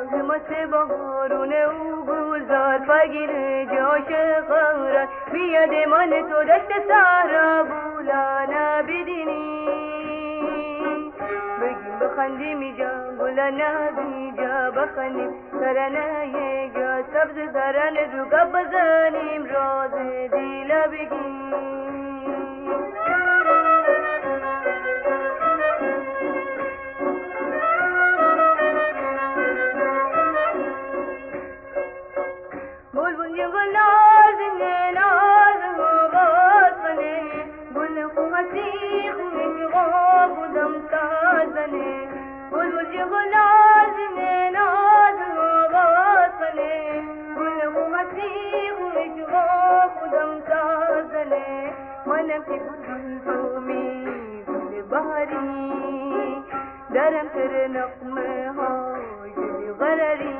مست بارون او گلزار بگیره جاش قرار بیاد من تو دشت صحرا بولا نبیدینی بگیم بخندیم اینجا گلا نبیجا بخندیم سرنه یگا سبز سرنه رو گپ بزنیم راز دیلا بگیم گل نازنه ناز آواز کنه گل خو هستی خوش غا بودم تازنه گل نازنه ناز آواز کنه گل خو هستی خوش غا بودم تازنه منم که گل تو می گل بهاری درم تر نقمه های گل غراری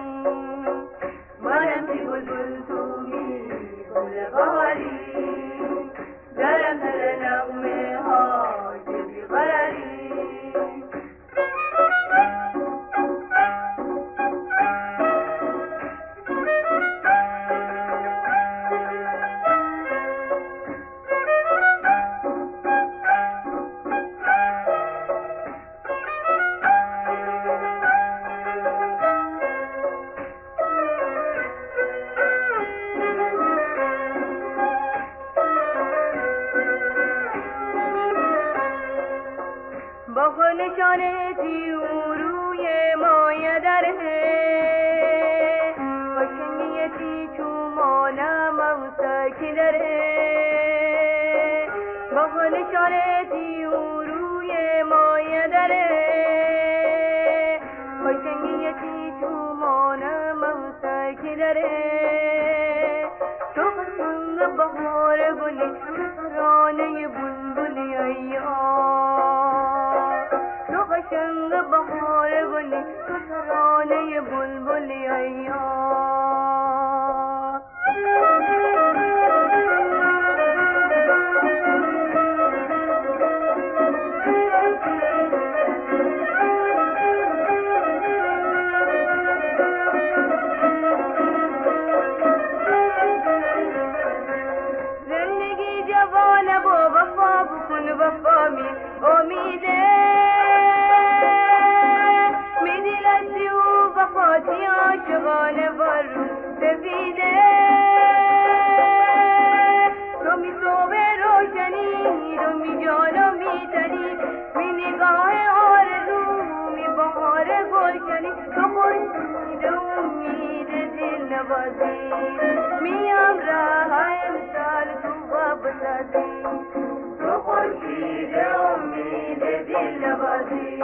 منم که گل تو می گل بهاری درم تر نغمه های بیقراری با نشانه تیو روی مایه دره قشنگیتی چومانم موسکی دره با نشانه تیو روی مایه دره قشنگیتی چومانم موسکی دره تو قشنگ بهار گلی رانه بلبلی قشنگ بهار گلی تو ترانه بلبلی ایار زندگی جوانه با وفا بکن وفا می امیده وفاتی عاشقانه بر سفیده تو می صبح روشنی تو می جان و می تنی می نگاه آرزو می بهار گلشنی تو خورشید امید دل نوازی می همراه امسال تو بسازی تو خورشید امید دل نوازی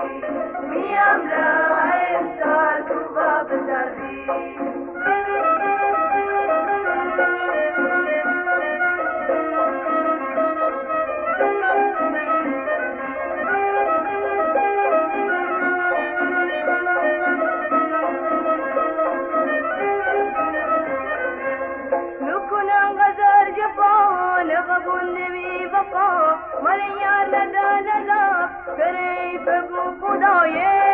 می همراه امسال تو بسازی نکنم غزر جفا نقبون نمی وفا من یار ندانلا کری بگو خدایه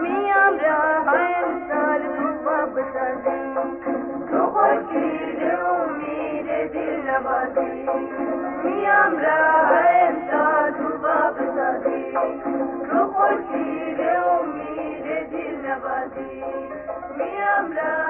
میام راه امسال تو بسازی تو خورشید امید دل نوازی میام راه امسال تو بسازی تو خورشید امید دل نوازی میام راه